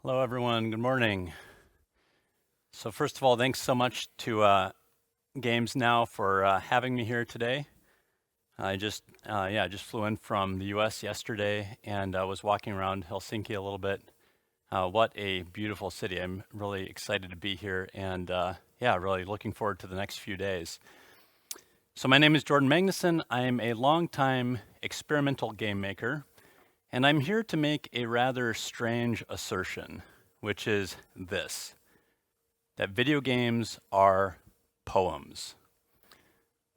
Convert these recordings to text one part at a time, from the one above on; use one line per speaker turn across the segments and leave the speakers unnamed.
Hello, everyone. Good morning. So first of all, thanks so much to Games Now for having me here today. I just flew in from the U.S. yesterday and was walking around Helsinki a little bit. What a beautiful city! I'm really excited to be here, and really looking forward to the next few days. So my name is Jordan Magnuson. I'm a longtime experimental game maker, and I'm here to make a rather strange assertion, which is this: that video games are poems.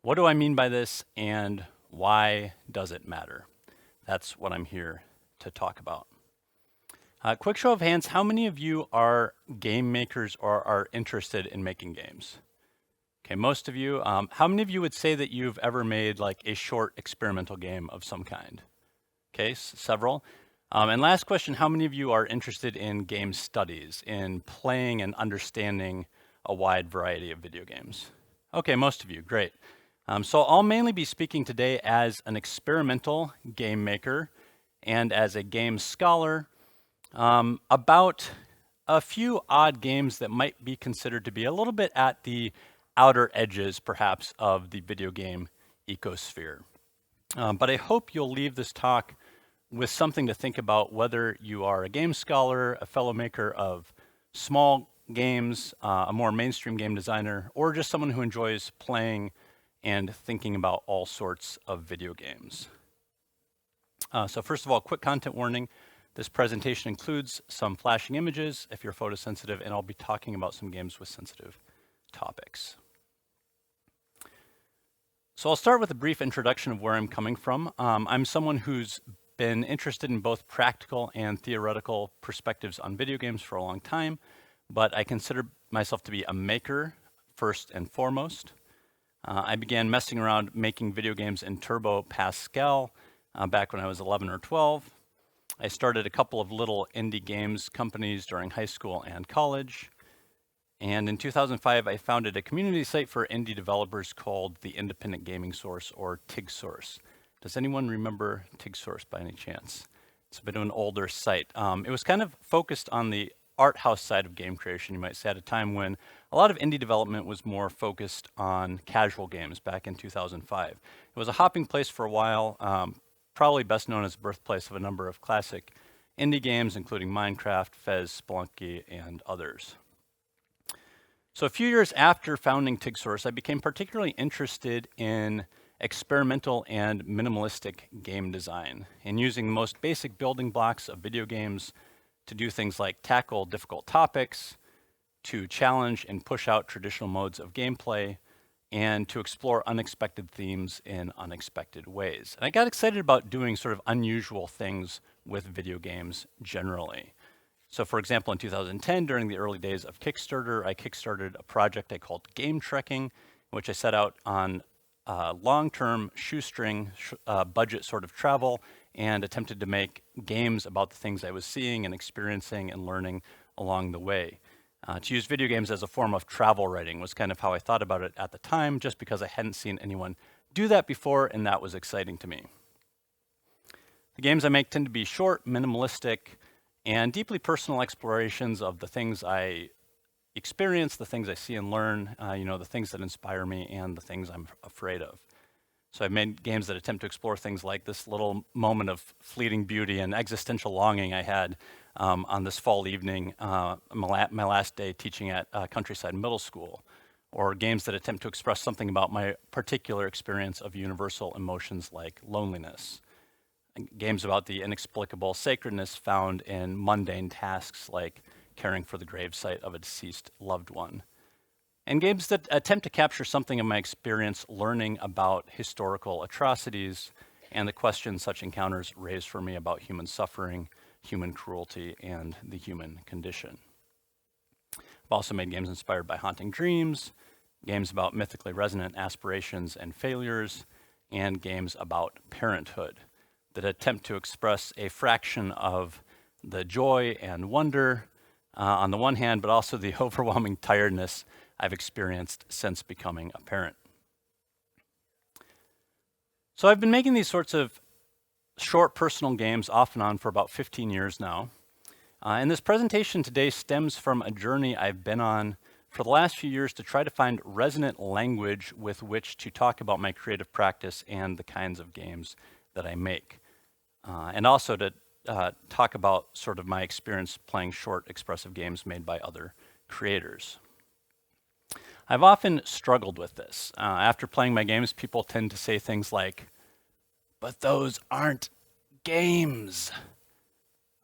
What do I mean by this, and why does it matter? That's what I'm here to talk about. Quick show of hands, how many of you are game makers or are interested in making games? Okay, most of you. How many of you would say that you've ever made like a short experimental game of some kind? Okay, several. And last question, how many of you are interested in game studies, in playing and understanding a wide variety of video games? Okay, most of you, great. So I'll mainly be speaking today as an experimental game maker and as a game scholar about a few odd games that might be considered to be a little bit at the outer edges, perhaps, of the video game ecosphere. But I hope you'll leave this talk with something to think about, whether you are a game scholar, a fellow maker of small games, a more mainstream game designer, or just someone who enjoys playing and thinking about all sorts of video games. So first of all, quick content warning. This presentation includes some flashing images if you're photosensitive, and I'll be talking about some games with sensitive topics. So I'll start with a brief introduction of where I'm coming from. I'm someone who's been interested in both practical and theoretical perspectives on video games for a long time, but I consider myself to be a maker first and foremost. I began messing around making video games in Turbo Pascal back when I was 11 or 12. I started a couple of little indie games companies during high school and college. And in 2005, I founded a community site for indie developers called the Independent Gaming Source, or TIG Source. Does anyone remember TIG Source by any chance? It's a bit of an older site. It was kind of focused on the art house side of game creation, you might say, at a time when a lot of indie development was more focused on casual games back in 2005. It was a hopping place for a while, probably best known as the birthplace of a number of classic indie games, including Minecraft, Fez, Spelunky, and others. So a few years after founding TIG Source, I became particularly interested in experimental and minimalistic game design, and using the most basic building blocks of video games to do things like tackle difficult topics, to challenge and push out traditional modes of gameplay, and to explore unexpected themes in unexpected ways. And I got excited about doing sort of unusual things with video games generally. So for example, in 2010, during the early days of Kickstarter, I kickstarted a project I called Game Trekking, in which I set out on long-term shoestring budget sort of travel and attempted to make games about the things I was seeing and experiencing and learning along the way. To use video games as a form of travel writing was kind of how I thought about it at the time, just because I hadn't seen anyone do that before, and that was exciting to me. The games I make tend to be short, minimalistic, and deeply personal explorations of the things I experience, the things I see and learn, the things that inspire me and the things I'm afraid of. So I've made games that attempt to explore things like this little moment of fleeting beauty and existential longing I had on this fall evening, my last day teaching at Countryside Middle School, or games that attempt to express something about my particular experience of universal emotions like loneliness. Games about the inexplicable sacredness found in mundane tasks like caring for the gravesite of a deceased loved one. And games that attempt to capture something of my experience learning about historical atrocities and the questions such encounters raise for me about human suffering, human cruelty, and the human condition. I've also made games inspired by haunting dreams, games about mythically resonant aspirations and failures, and games about parenthood that attempt to express a fraction of the joy and wonder on the one hand, but also the overwhelming tiredness I've experienced since becoming a parent. So I've been making these sorts of short personal games off and on for about 15 years now. And this presentation today stems from a journey I've been on for the last few years to try to find resonant language with which to talk about my creative practice and the kinds of games that I make. And also to talk about sort of my experience playing short expressive games made by other creators. I've often struggled with this. After playing my games, people tend to say things like, "But those aren't games,"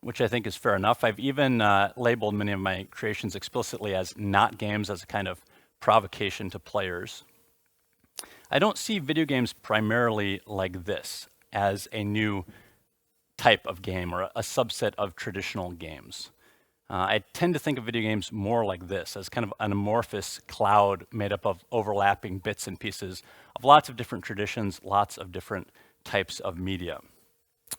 which I think is fair enough. I've even labeled many of my creations explicitly as not games as a kind of provocation to players. I don't see video games primarily like this, as a new type of game or a subset of traditional games. I tend to think of video games more like this, as kind of an amorphous cloud made up of overlapping bits and pieces of lots of different traditions, lots of different types of media.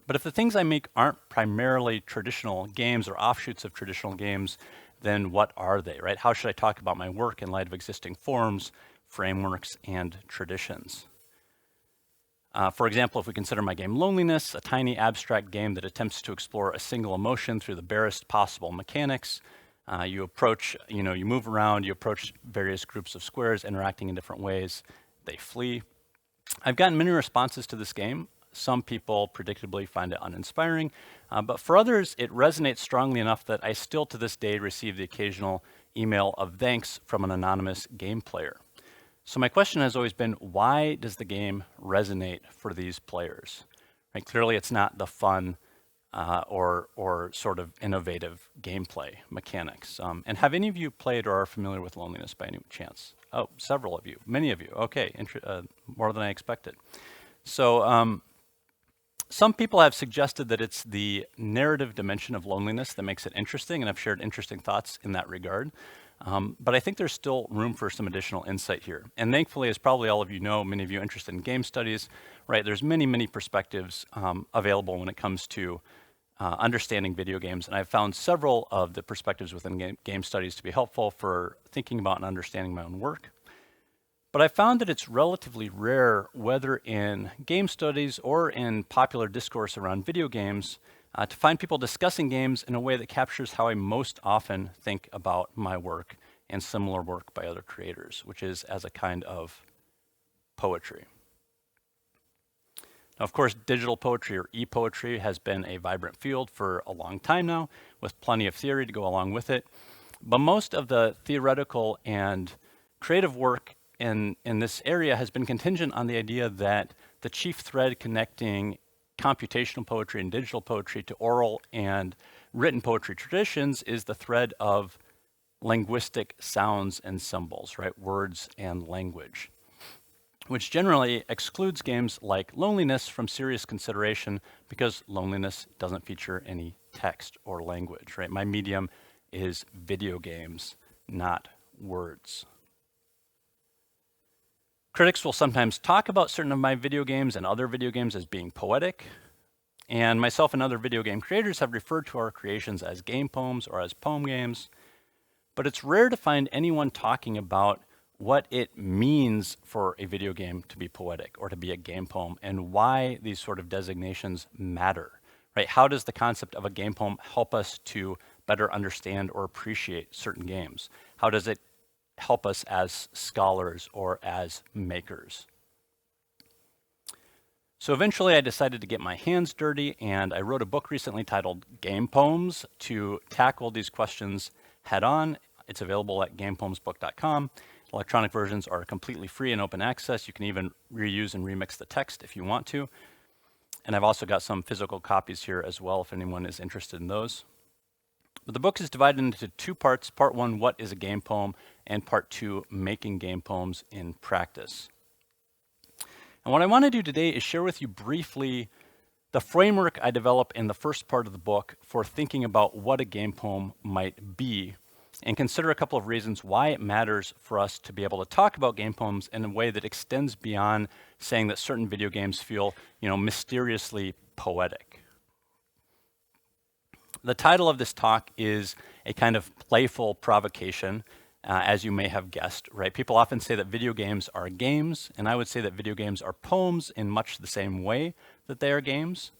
But if the things I make aren't primarily traditional games or offshoots of traditional games, then what are they, right? How should I talk about my work in light of existing forms, frameworks, and traditions? For example, if we consider my game Loneliness, a tiny abstract game that attempts to explore a single emotion through the barest possible mechanics, you move around, you approach various groups of squares interacting in different ways, they flee. I've gotten many responses to this game. Some people predictably find it uninspiring, but for others, it resonates strongly enough that I still to this day receive the occasional email of thanks from an anonymous game player. So my question has always been, why does the game resonate for these players? Right? Clearly, it's not the fun or sort of innovative gameplay mechanics. And have any of you played or are familiar with Loneliness by any chance? Oh, several of you, many of you. Okay, more than I expected. So some people have suggested that it's the narrative dimension of Loneliness that makes it interesting, and I've shared interesting thoughts in that regard. But I think there's still room for some additional insight here. And thankfully, as probably all of you know, many of you interested in game studies, right, there's many perspectives available when it comes to understanding video games. And I've found several of the perspectives within game studies to be helpful for thinking about and understanding my own work. But I found that it's relatively rare, whether in game studies or in popular discourse around video games, to find people discussing games in a way that captures how I most often think about my work and similar work by other creators, which is as a kind of poetry. Now, of course, digital poetry or e-poetry has been a vibrant field for a long time now, with plenty of theory to go along with it. But most of the theoretical and creative work in this area has been contingent on the idea that the chief thread connecting computational poetry and digital poetry to oral and written poetry traditions is the thread of linguistic sounds and symbols, right? Words and language, which generally excludes games like Loneliness from serious consideration because Loneliness doesn't feature any text or language, right? My medium is video games, not words. Critics will sometimes talk about certain of my video games and other video games as being poetic, and myself and other video game creators have referred to our creations as game poems or as poem games, but it's rare to find anyone talking about what it means for a video game to be poetic or to be a game poem and why these sort of designations matter, right? How does the concept of a game poem help us to better understand or appreciate certain games? How does it help us as scholars or as makers? So eventually I decided to get my hands dirty, and I wrote a book recently titled Game Poems to tackle these questions head on. It's available at gamepoemsbook.com. Electronic versions are completely free and open access. You can even reuse and remix the text if you want to. And I've also got some physical copies here as well if anyone is interested in those. But the book is divided into two parts. Part one, what is a game poem? And part two, making game poems in practice. And what I want to do today is share with you briefly the framework I develop in the first part of the book for thinking about what a game poem might be, and consider a couple of reasons why it matters for us to be able to talk about game poems in a way that extends beyond saying that certain video games feel, mysteriously poetic. The title of this talk is a kind of playful provocation, as you may have guessed, right? People often say that video games are games, and I would say that video games are poems in much the same way that they are games,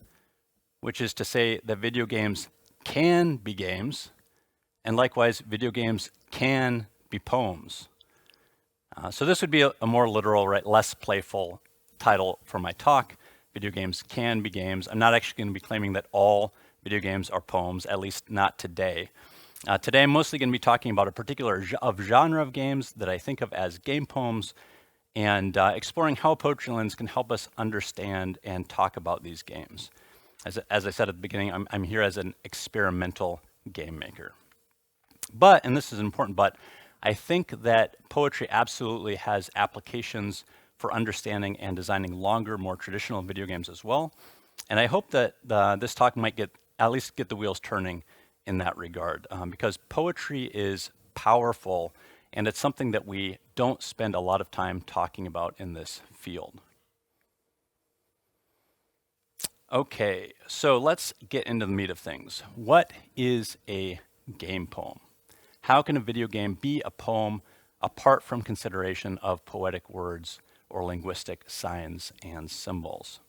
which is to say that video games can be games, and likewise, video games can be poems. So this would be a more literal, right, less playful title for my talk. Video games can be games. I'm not actually going to be claiming that all video games are poems, at least not today. Today I'm mostly going to be talking about a particular genre of games that I think of as game poems, and exploring how a poetry lens can help us understand and talk about these games. As I said at the beginning, I'm here as an experimental game maker. But, and this is an important but, I think that poetry absolutely has applications for understanding and designing longer, more traditional video games as well. And I hope that this talk might at least get the wheels turning in that regard, because poetry is powerful, and it's something that we don't spend a lot of time talking about in this field. Okay, so let's get into the meat of things. What is a game poem? How can a video game be a poem apart from consideration of poetic words or linguistic signs and symbols?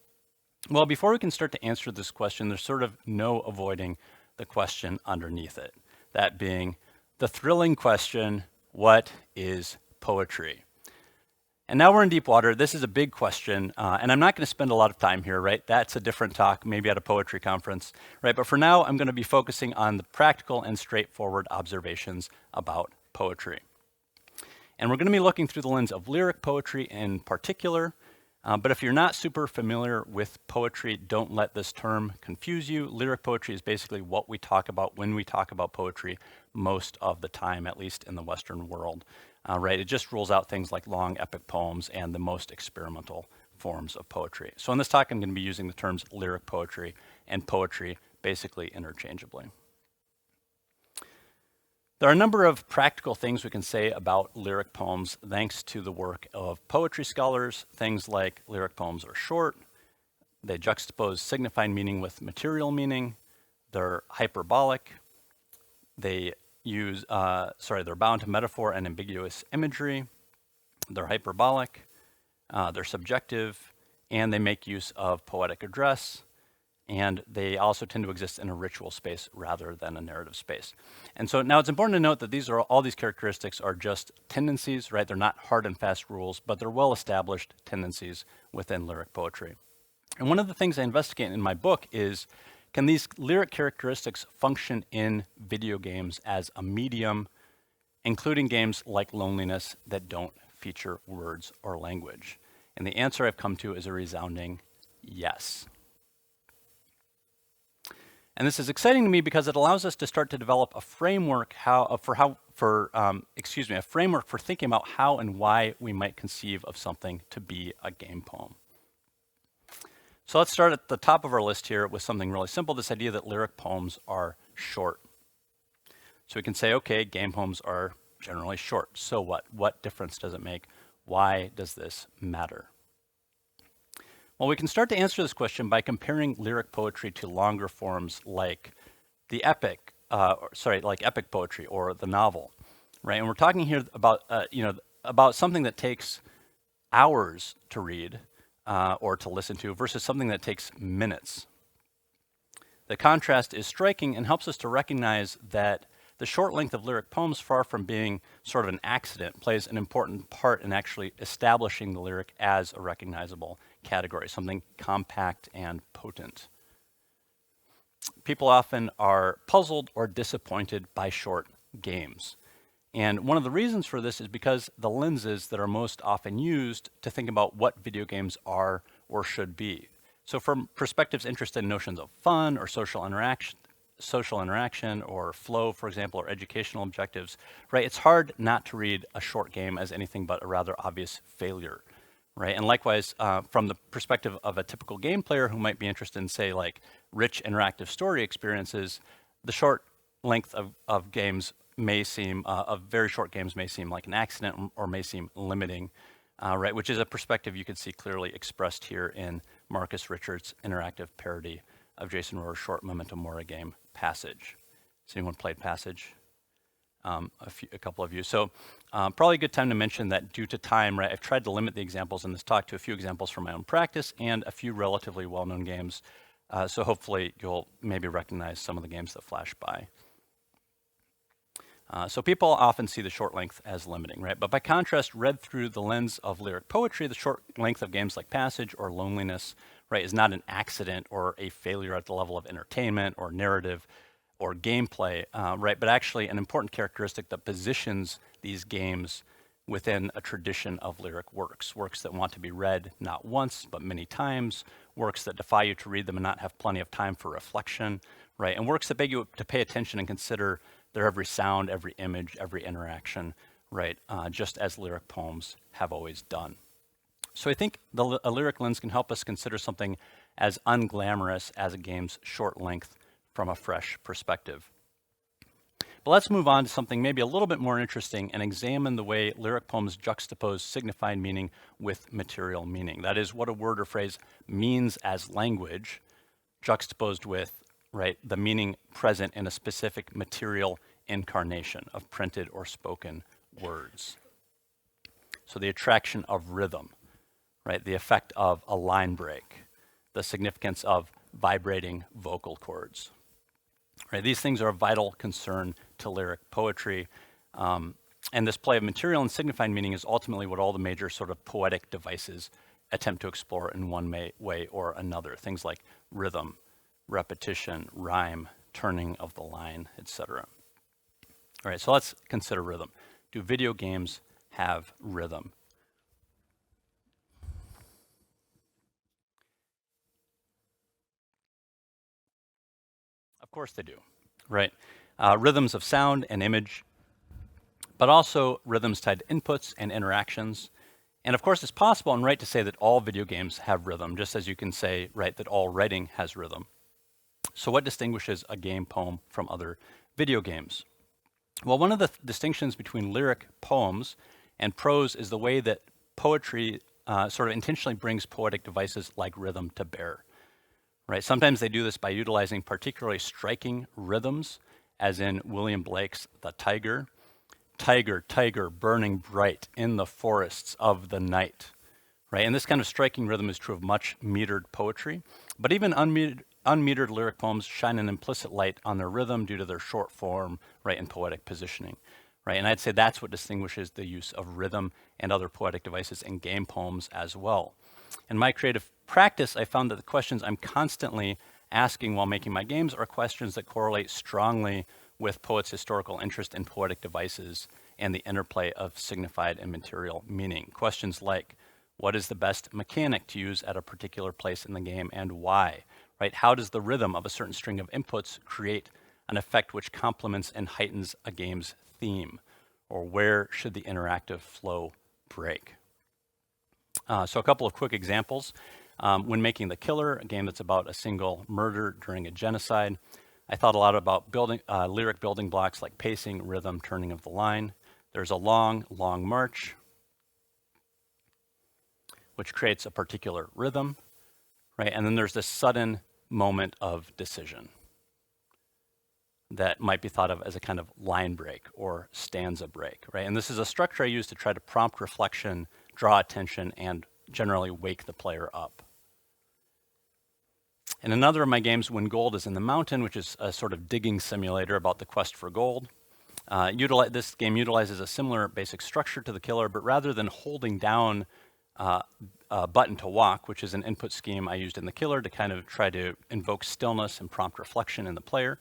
Well, before we can start to answer this question, there's sort of no avoiding the question underneath it. That being the thrilling question, what is poetry? And now we're in deep water. This is a big question, and I'm not going to spend a lot of time here, right? That's a different talk, maybe at a poetry conference, right? But for now, I'm going to be focusing on the practical and straightforward observations about poetry. And we're going to be looking through the lens of lyric poetry in particular. But if you're not super familiar with poetry, don't let this term confuse you. Lyric poetry is basically what we talk about when we talk about poetry most of the time, at least in the Western world. Right? It just rules out things like long epic poems and the most experimental forms of poetry. So in this talk, I'm going to be using the terms lyric poetry and poetry basically interchangeably. There are a number of practical things we can say about lyric poems thanks to the work of poetry scholars. Things like lyric poems are short, they juxtapose signified meaning with material meaning, they're hyperbolic, they're bound to metaphor and ambiguous imagery, they're hyperbolic, they're subjective, and they make use of poetic address, and they also tend to exist in a ritual space rather than a narrative space. And so now it's important to note that all these characteristics are just tendencies, right? They're not hard and fast rules, but they're well-established tendencies within lyric poetry. And one of the things I investigate in my book is, can these lyric characteristics function in video games as a medium, including games like Loneliness that don't feature words or language? And the answer I've come to is a resounding yes. And this is exciting to me because it allows us to start to develop a framework for thinking about how and why we might conceive of something to be a game poem. So let's start at the top of our list here with something really simple, this idea that lyric poems are short. So we can say, okay, game poems are generally short. So what? What difference does it make? Why does this matter? Well, we can start to answer this question by comparing lyric poetry to longer forms like the epic, like epic poetry or the novel, right? And we're talking here about something that takes hours to read or to listen to versus something that takes minutes. The contrast is striking and helps us to recognize that the short length of lyric poems, far from being sort of an accident, plays an important part in actually establishing the lyric as a recognizable category, something compact and potent. People often are puzzled or disappointed by short games. And one of the reasons for this is because the lenses that are most often used to think about what video games are or should be. So from perspectives interested in notions of fun or social interaction or flow, for example, or educational objectives, right? It's hard not to read a short game as anything but a rather obvious failure, right? And likewise, from the perspective of a typical game player who might be interested in, say, like rich interactive story experiences, the short length of games may seem, of very short games may seem like an accident or may seem limiting, right? Which is a perspective you can see clearly expressed here in Marcus Richards' interactive parody of Jason Rohr's short Memento Mori game, Passage. Has anyone played Passage? A couple of you. So probably a good time to mention that due to time, right, I've tried to limit the examples in this talk to a few examples from my own practice and a few relatively well-known games. So hopefully you'll maybe recognize some of the games that flash by. So people often see the short length as limiting, right? But by contrast, read through the lens of lyric poetry, the short length of games like Passage or Loneliness, right, is not an accident or a failure at the level of entertainment or narrative or gameplay, right? But actually an important characteristic that positions these games within a tradition of lyric works, works that want to be read not once, but many times, works that defy you to read them and not have plenty of time for reflection, right? And works that beg you to pay attention and consider their every sound, every image, every interaction, right? Just as lyric poems have always done. So I think a lyric lens can help us consider something as unglamorous as a game's short length from a fresh perspective. But let's move on to something maybe a little bit more interesting and examine the way lyric poems juxtapose signified meaning with material meaning. That is, what a word or phrase means as language juxtaposed with, right, the meaning present in a specific material incarnation of printed or spoken words. So the attraction of rhythm, right, the effect of a line break, the significance of vibrating vocal cords. Right, these things are of vital concern to lyric poetry. And this play of material and signified meaning is ultimately what all the major sort of poetic devices attempt to explore in one way or another. Things like rhythm, repetition, rhyme, turning of the line, etc. All right, so let's consider rhythm. Do video games have rhythm? Of course they do, right? Rhythms of sound and image, but also rhythms tied to inputs and interactions. And of course, it's possible and right to say that all video games have rhythm, just as you can say, right, that all writing has rhythm. So what distinguishes a game poem from other video games? Well, one of the distinctions between lyric poems and prose is the way that poetry sort of intentionally brings poetic devices like rhythm to bear. Right? Sometimes they do this by utilizing particularly striking rhythms, as in William Blake's The Tiger. Tiger, tiger, burning bright in the forests of the night. Right? And this kind of striking rhythm is true of much metered poetry, but even unmetered lyric poems shine an implicit light on their rhythm due to their short form, right, and poetic positioning. Right? And I'd say that's what distinguishes the use of rhythm and other poetic devices in game poems as well. In my creative practice, I found that the questions I'm constantly asking while making my games are questions that correlate strongly with poets' historical interest in poetic devices and the interplay of signified and material meaning. Questions like, what is the best mechanic to use at a particular place in the game and why? Right? How does the rhythm of a certain string of inputs create an effect which complements and heightens a game's theme? Or where should the interactive flow break? So a couple of quick examples. When making The Killer, a game that's about a single murder during a genocide, I thought a lot about lyric building blocks like pacing, rhythm, turning of the line. There's a long, long march, which creates a particular rhythm, right? And then there's this sudden moment of decision that might be thought of as a kind of line break or stanza break, right? And this is a structure I use to try to prompt reflection, draw attention, and generally wake the player up. In another of my games, When Gold is in the Mountain, which is a sort of digging simulator about the quest for gold, this game utilizes a similar basic structure to The Killer, but rather than holding down a button to walk, which is an input scheme I used in The Killer to kind of try to invoke stillness and prompt reflection in the player,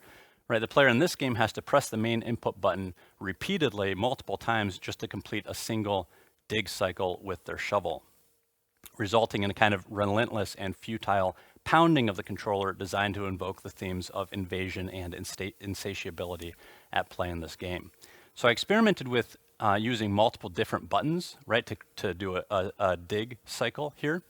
right? The player in this game has to press the main input button repeatedly, multiple times, just to complete a single dig cycle with their shovel, resulting in a kind of relentless and futile pounding of the controller designed to invoke the themes of invasion and insatiability at play in this game. So I experimented with using multiple different buttons, right, to do a dig cycle here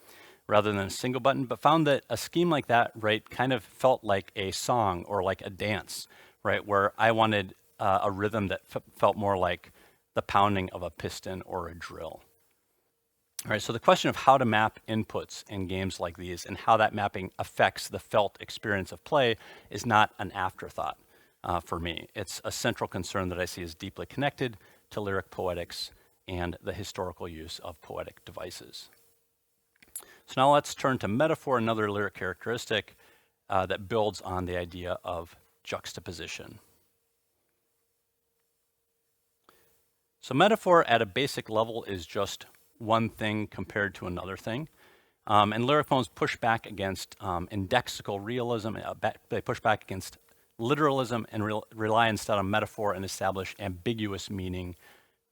rather than a single button, but found that a scheme like that, right, kind of felt like a song or like a dance, right, where I wanted a rhythm that felt more like the pounding of a piston or a drill. All right, so the question of how to map inputs in games like these and how that mapping affects the felt experience of play is not an afterthought for me. It's a central concern that I see as deeply connected to lyric poetics and the historical use of poetic devices. So now let's turn to metaphor, another lyric characteristic. that builds on the idea of juxtaposition. So metaphor at a basic level is just one thing compared to another thing. And lyric poems push back against indexical realism. They push back against literalism and rely instead on metaphor and establish ambiguous meaning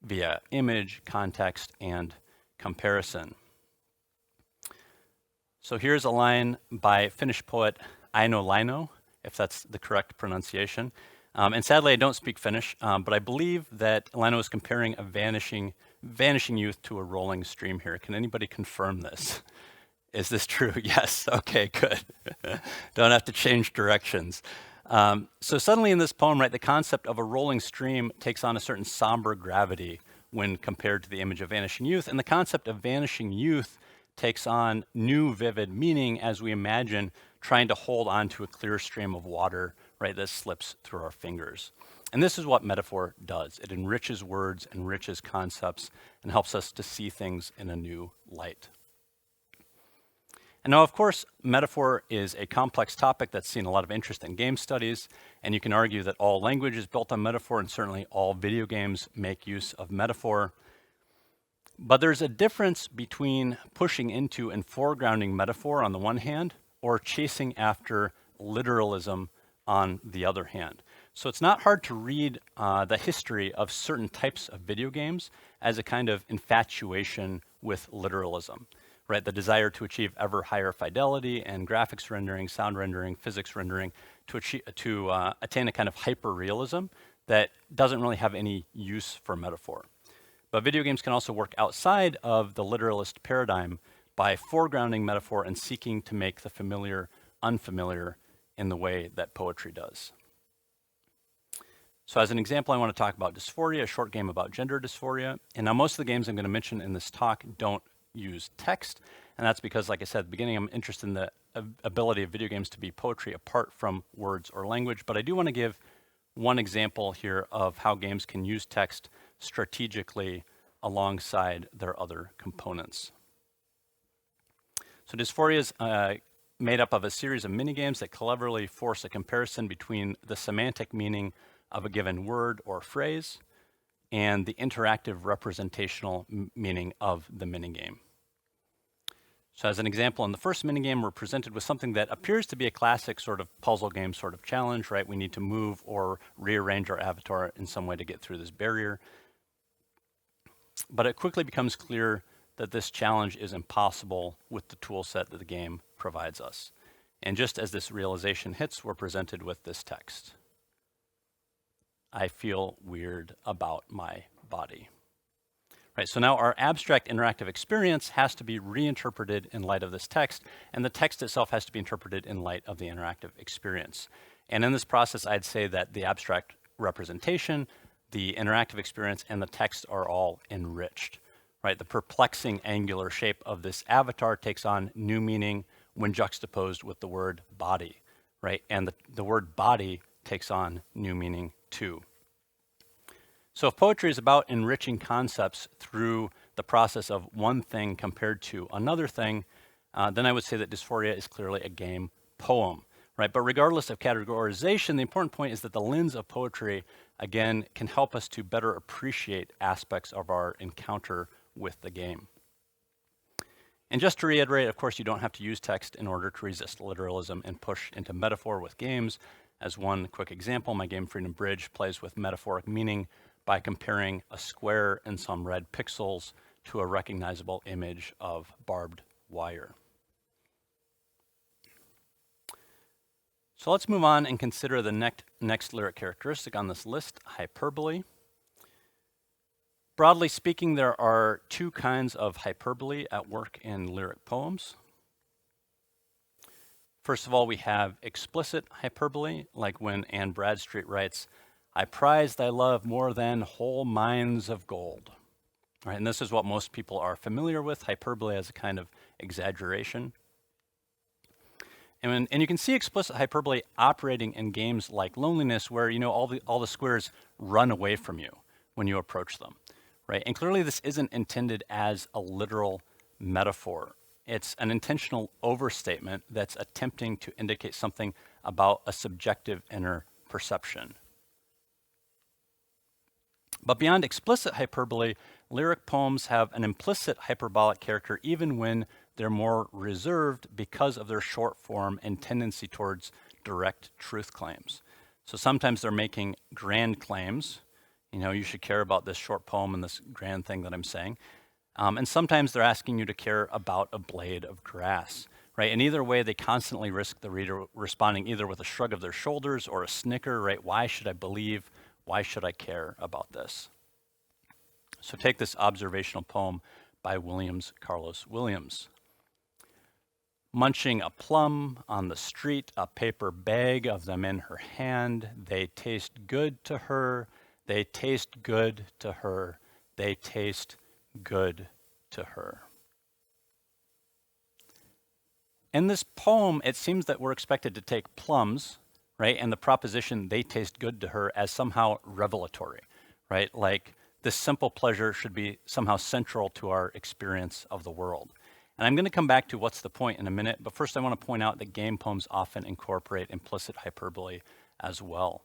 via image, context, and comparison. So here's a line by Finnish poet Aino Laino, if that's the correct pronunciation. And sadly, I don't speak Finnish, but I believe that Laino is comparing a vanishing youth to a rolling stream here. Can anybody confirm this? Is this true? Yes. Okay, good. Don't have to change directions. So suddenly in this poem, right, the concept of a rolling stream takes on a certain somber gravity when compared to the image of vanishing youth. And the concept of vanishing youth takes on new vivid meaning as we imagine trying to hold on to a clear stream of water, right, that slips through our fingers. And this is what metaphor does. It enriches words, enriches concepts, and helps us to see things in a new light. And now, of course, metaphor is a complex topic that's seen a lot of interest in game studies, and you can argue that all language is built on metaphor, and certainly all video games make use of metaphor. But there's a difference between pushing into and foregrounding metaphor on the one hand, or chasing after literalism on the other hand. So it's not hard to read the history of certain types of video games as a kind of infatuation with literalism. Right, the desire to achieve ever higher fidelity and graphics rendering, sound rendering, physics rendering, to attain a kind of hyper-realism that doesn't really have any use for metaphor. But video games can also work outside of the literalist paradigm by foregrounding metaphor and seeking to make the familiar unfamiliar in the way that poetry does. So as an example, I want to talk about Dysphoria, a short game about gender dysphoria. And now most of the games I'm going to mention in this talk don't use text, and that's because, like I said at the beginning, I'm interested in the ability of video games to be poetry apart from words or language, but I do want to give one example here of how games can use text strategically alongside their other components. So Dysphoria is made up of a series of minigames that cleverly force a comparison between the semantic meaning of a given word or phrase and the interactive representational meaning of the minigame. So as an example, in the first minigame, we're presented with something that appears to be a classic sort of puzzle game sort of challenge, right? We need to move or rearrange our avatar in some way to get through this barrier. But it quickly becomes clear that this challenge is impossible with the tool set that the game provides us. And just as this realization hits, we're presented with this text. I feel weird about my body. Right, so now our abstract interactive experience has to be reinterpreted in light of this text, and the text itself has to be interpreted in light of the interactive experience. And in this process, I'd say that the abstract representation, the interactive experience, and the text are all enriched. Right, the perplexing angular shape of this avatar takes on new meaning when juxtaposed with the word body, right? And the word body takes on new meaning too. So if poetry is about enriching concepts through the process of one thing compared to another thing, then I would say that Dysphoria is clearly a game poem, right? But regardless of categorization, the important point is that the lens of poetry, again, can help us to better appreciate aspects of our encounter with the game. And just to reiterate, of course, you don't have to use text in order to resist literalism and push into metaphor with games. As one quick example, my game Freedom Bridge plays with metaphoric meaning by comparing a square and some red pixels to a recognizable image of barbed wire. So let's move on and consider the next lyric characteristic on this list, hyperbole. Broadly speaking, there are two kinds of hyperbole at work in lyric poems. First of all, we have explicit hyperbole, like when Anne Bradstreet writes, "I prize thy love more than whole mines of gold." Right, and this is what most people are familiar with, hyperbole as a kind of exaggeration. And you can see explicit hyperbole operating in games like Loneliness, where all the squares run away from you when you approach them, right? And clearly this isn't intended as a literal metaphor. It's an intentional overstatement that's attempting to indicate something about a subjective inner perception. But beyond explicit hyperbole, lyric poems have an implicit hyperbolic character even when they're more reserved because of their short form and tendency towards direct truth claims. So sometimes they're making grand claims. You know, you should care about this short poem and this grand thing that I'm saying. And sometimes they're asking you to care about a blade of grass, right? And either way, they constantly risk the reader responding either with a shrug of their shoulders or a snicker, right? Why should I believe? Why should I care about this? So take this observational poem by Carlos Williams. Munching a plum on the street, a paper bag of them in her hand. They taste good to her. They taste good to her. They taste good to her. In this poem, it seems that we're expected to take plums, right, and the proposition they taste good to her as somehow revelatory, right? Like this simple pleasure should be somehow central to our experience of the world. And I'm going to come back to what's the point in a minute, but first I want to point out that game poems often incorporate implicit hyperbole as well.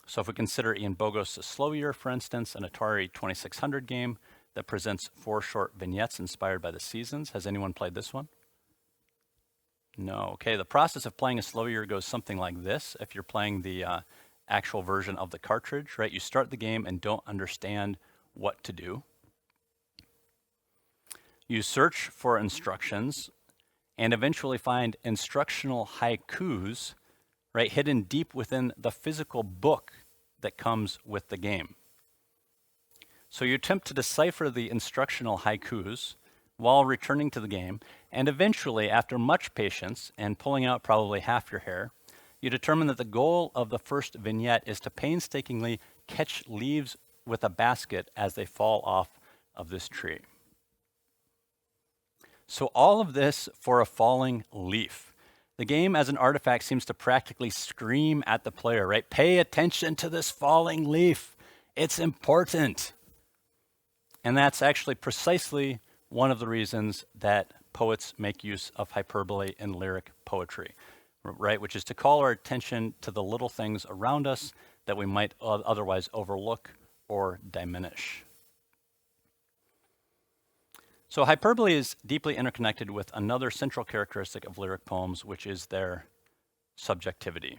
So if we consider Ian Bogo's Slow Year, for instance, an Atari 2600 game that presents 4 short vignettes inspired by the seasons. Has anyone played this one? No. Okay, the process of playing a slow year goes something like this. If you're playing the actual version of the cartridge, right? You start the game and don't understand what to do. You search for instructions and eventually find instructional haikus, right, hidden deep within the physical book that comes with the game. So you attempt to decipher the instructional haikus while returning to the game, and eventually, after much patience and pulling out probably half your hair, you determine that the goal of the first vignette is to painstakingly catch leaves with a basket as they fall off of this tree. So all of this for a falling leaf. The game as an artifact seems to practically scream at the player, right? Pay attention to this falling leaf. It's important. And that's actually precisely one of the reasons that poets make use of hyperbole in lyric poetry, right? Which is to call our attention to the little things around us that we might otherwise overlook or diminish. So hyperbole is deeply interconnected with another central characteristic of lyric poems, which is their subjectivity.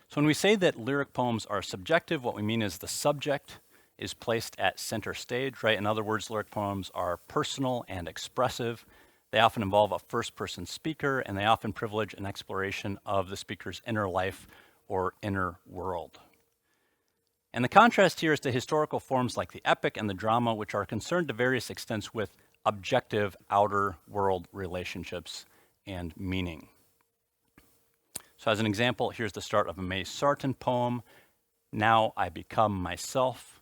So when we say that lyric poems are subjective, what we mean is the subject is placed at center stage, right? In other words, lyric poems are personal and expressive. They often involve a first-person speaker, and they often privilege an exploration of the speaker's inner life or inner world. And the contrast here is to historical forms like the epic and the drama, which are concerned to various extents with objective outer world relationships and meaning. So as an example, here's the start of a May Sarton poem, Now I Become Myself.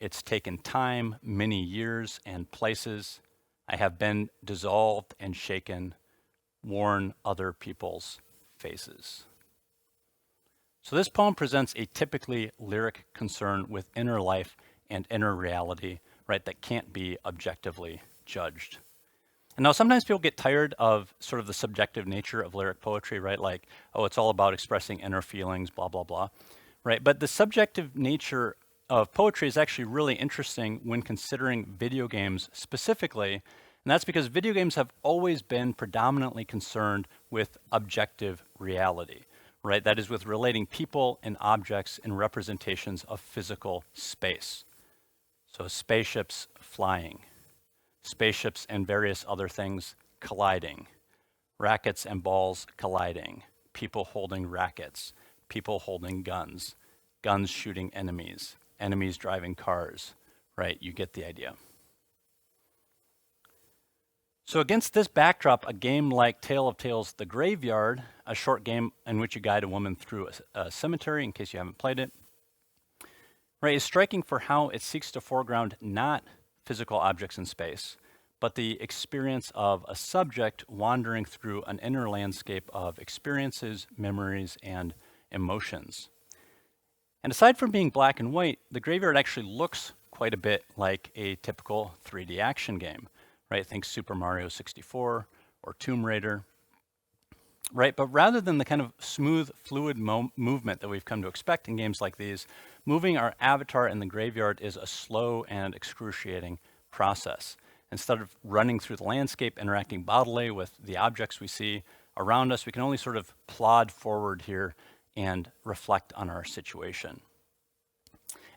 It's taken time, many years and places. I have been dissolved and shaken, worn other people's faces. So this poem presents a typically lyric concern with inner life and inner reality, right, that can't be objectively judged. And now sometimes people get tired of sort of the subjective nature of lyric poetry, right? Like, oh, it's all about expressing inner feelings, blah, blah, blah, right? But the subjective nature of poetry is actually really interesting when considering video games specifically, and that's because video games have always been predominantly concerned with objective reality, right? That is with relating people and objects in representations of physical space. So spaceships flying, spaceships and various other things colliding, rackets and balls colliding, people holding rackets, people holding guns, guns shooting enemies, enemies driving cars, right? You get the idea. So against this backdrop, a game like Tale of Tales The Graveyard, a short game in which you guide a woman through a cemetery, in case you haven't played it, right, is striking for how it seeks to foreground not physical objects in space, but the experience of a subject wandering through an inner landscape of experiences, memories, and emotions. And aside from being black and white, The Graveyard actually looks quite a bit like a typical 3D action game, right? Think Super Mario 64 or Tomb Raider, right? But rather than the kind of smooth, fluid movement that we've come to expect in games like these, moving our avatar in the graveyard is a slow and excruciating process. Instead of running through the landscape, interacting bodily with the objects we see around us, we can only sort of plod forward here and reflect on our situation.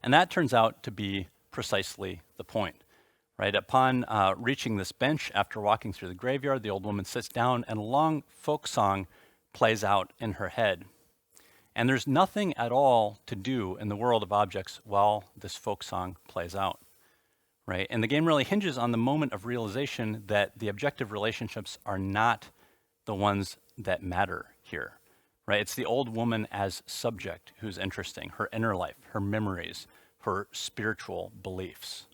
And that turns out to be precisely the point, right? Upon reaching this bench after walking through the graveyard, the old woman sits down and a long folk song plays out in her head. And there's nothing at all to do in the world of objects while this folk song plays out, right? And the game really hinges on the moment of realization that the objective relationships are not the ones that matter here, right? It's the old woman as subject who's interesting, her inner life, her memories, her spiritual beliefs.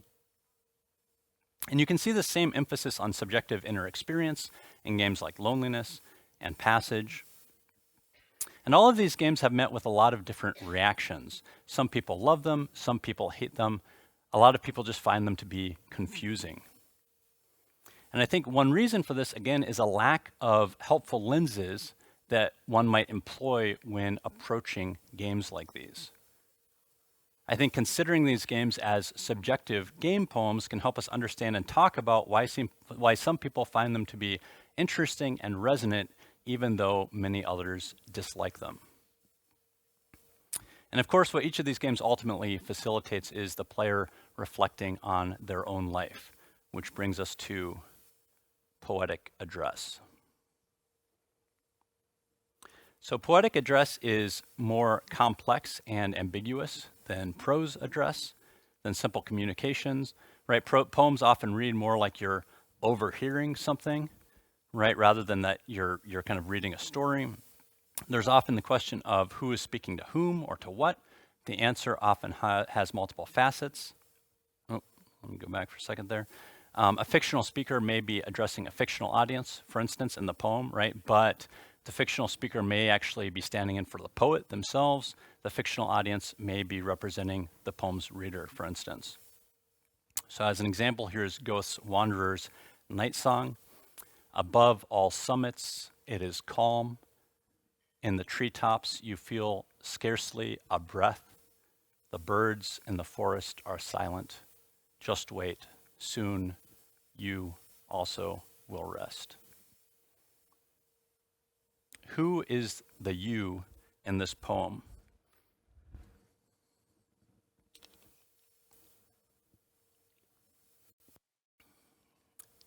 And you can see the same emphasis on subjective inner experience in games like Loneliness and Passage. And all of these games have met with a lot of different reactions. Some people love them, some people hate them. A lot of people just find them to be confusing. And I think one reason for this, again, is a lack of helpful lenses that one might employ when approaching games like these. I think considering these games as subjective game poems can help us understand and talk about why some people find them to be interesting and resonant, even though many others dislike them. And of course, what each of these games ultimately facilitates is the player reflecting on their own life, which brings us to poetic address. So poetic address is more complex and ambiguous than prose address, than simple communications, right? Poems often read more like you're overhearing something, right? Rather than that you're kind of reading a story. There's often the question of who is speaking to whom or to what. The answer often has multiple facets. Oh, let me go back for a second there. A fictional speaker may be addressing a fictional audience, for instance, in the poem, right? But the fictional speaker may actually be standing in for the poet themselves. The fictional audience may be representing the poem's reader, for instance. So as an example, here's Ghosts Wanderer's Night Song. Above all summits, it is calm. In the treetops, you feel scarcely a breath. The birds in the forest are silent. Just wait, soon you also will rest. Who is the you in this poem?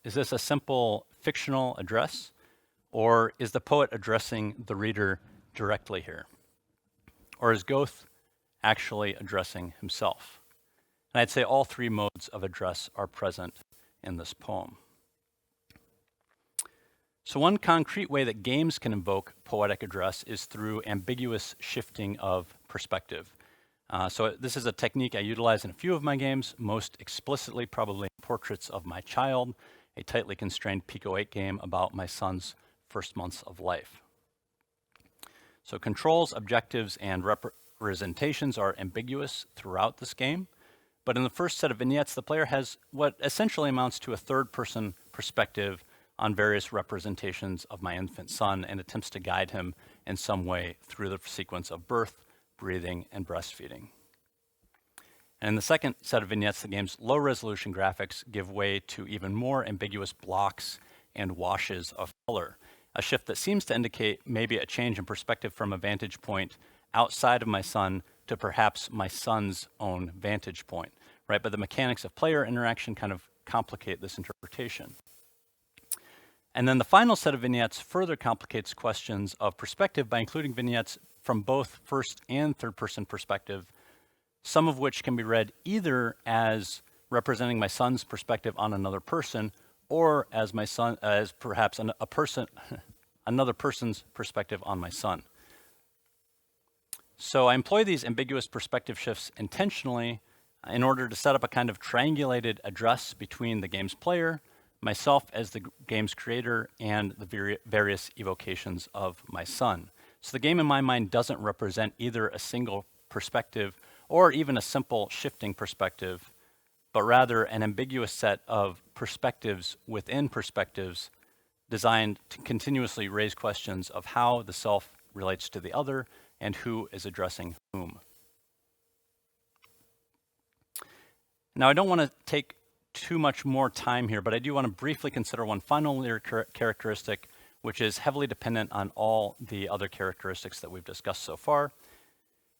Is this a simple fictional address, or is the poet addressing the reader directly here? Or is Goethe actually addressing himself? And I'd say all three modes of address are present in this poem. So one concrete way that games can invoke poetic address is through ambiguous shifting of perspective. So this is a technique I utilize in a few of my games, most explicitly probably Portraits of My Child, a tightly constrained Pico 8 game about my son's first months of life. So controls, objectives, and representations are ambiguous throughout this game. But in the first set of vignettes, the player has what essentially amounts to a third-person perspective on various representations of my infant son and attempts to guide him in some way through the sequence of birth, breathing, and breastfeeding. And in the second set of vignettes, the game's low-resolution graphics give way to even more ambiguous blocks and washes of color, a shift that seems to indicate maybe a change in perspective from a vantage point outside of my son to perhaps my son's own vantage point, right? But the mechanics of player interaction kind of complicate this interpretation. And then the final set of vignettes further complicates questions of perspective by including vignettes from both first and third person perspective, some of which can be read either as representing my son's perspective on another person or as perhaps another person's perspective on my son. So I employ these ambiguous perspective shifts intentionally in order to set up a kind of triangulated address between the game's player, myself as the game's creator, and the various evocations of my son. So the game in my mind doesn't represent either a single perspective or even a simple shifting perspective, but rather an ambiguous set of perspectives within perspectives designed to continuously raise questions of how the self relates to the other and who is addressing whom. Now, I don't want to take too much more time here, but I do want to briefly consider one final lyric characteristic, which is heavily dependent on all the other characteristics that we've discussed so far,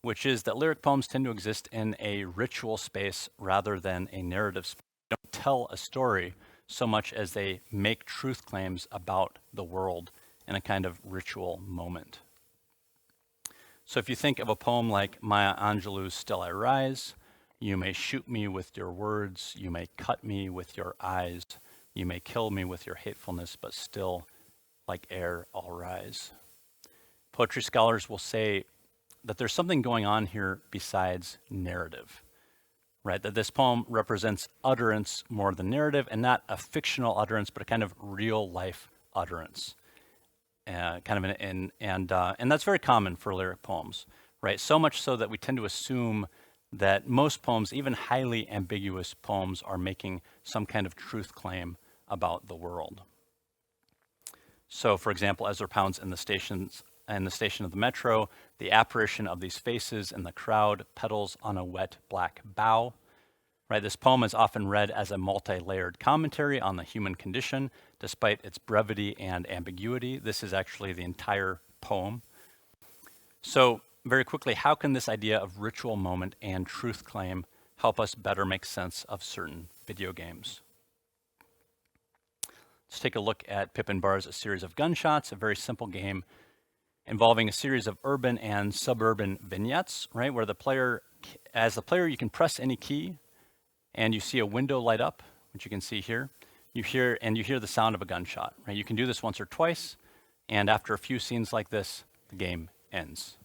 which is that lyric poems tend to exist in a ritual space rather than a narrative space. They don't tell a story so much as they make truth claims about the world in a kind of ritual moment. So if you think of a poem like Maya Angelou's Still I Rise, you may shoot me with your words, you may cut me with your eyes, you may kill me with your hatefulness, but still, like air, I'll rise. Poetry scholars will say that there's something going on here besides narrative, right? That this poem represents utterance more than narrative, and not a fictional utterance, but a kind of real life utterance. And that's very common for lyric poems, right? So much so that we tend to assume that most poems, even highly ambiguous poems, are making some kind of truth claim about the world. So, for example, Ezra Pound's in the station of the metro, the apparition of these faces in the crowd, petals on a wet black bough. Right, this poem is often read as a multi-layered commentary on the human condition, despite its brevity and ambiguity. This is actually the entire poem. So, very quickly, how can this idea of ritual moment and truth claim help us better make sense of certain video games? Let's take a look at Pippin Bar's A Series of Gunshots, a very simple game involving a series of urban and suburban vignettes, right, where as the player, you can press any key and you see a window light up, which you can see here. You hear the sound of a gunshot, right? You can do this once or twice, and after a few scenes like this, the game ends.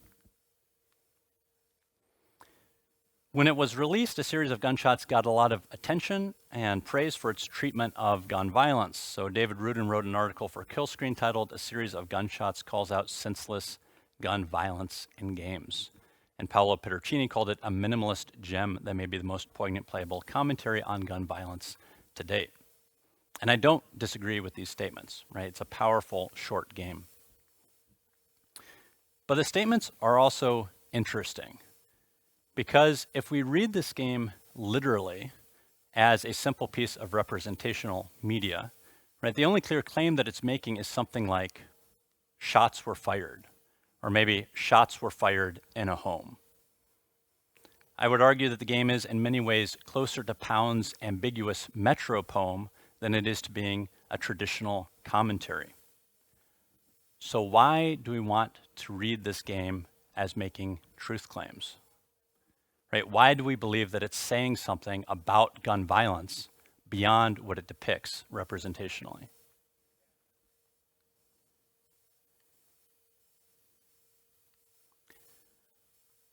When it was released, A Series of Gunshots got a lot of attention and praise for its treatment of gun violence. So David Rudin wrote an article for Killscreen titled A Series of Gunshots Calls Out Senseless Gun Violence in Games. And Paolo Pedercini called it a minimalist gem that may be the most poignant playable commentary on gun violence to date. And I don't disagree with these statements, right? It's a powerful, short game. But the statements are also interesting, because if we read this game literally as a simple piece of representational media, right, the only clear claim that it's making is something like shots were fired, or maybe shots were fired in a home. I would argue that the game is in many ways closer to Pound's ambiguous metro poem than it is to being a traditional commentary. So why do we want to read this game as making truth claims? Right? Why do we believe that it's saying something about gun violence beyond what it depicts representationally?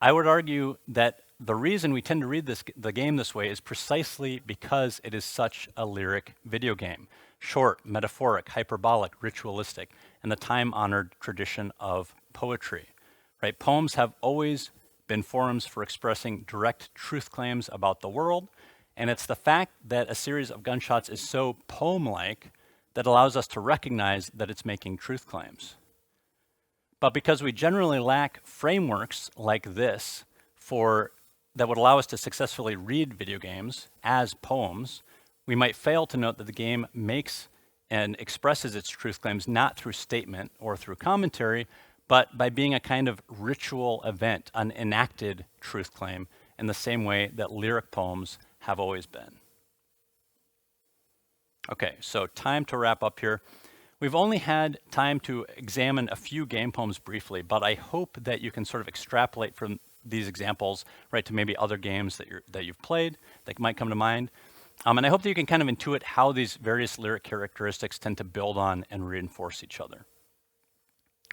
I would argue that the reason we tend to read the game this way is precisely because it is such a lyric video game. Short, metaphoric, hyperbolic, ritualistic, and the time-honored tradition of poetry. Right? Poems have always been forums for expressing direct truth claims about the world, and it's the fact that A Series of Gunshots is so poem-like that allows us to recognize that it's making truth claims. But because we generally lack frameworks like this that would allow us to successfully read video games as poems, we might fail to note that the game makes and expresses its truth claims not through statement or through commentary, but by being a kind of ritual event, an enacted truth claim, in the same way that lyric poems have always been. Okay, so time to wrap up here. We've only had time to examine a few game poems briefly, but I hope that you can sort of extrapolate from these examples, right, to maybe other games that you've played that might come to mind. And I hope that you can kind of intuit how these various lyric characteristics tend to build on and reinforce each other.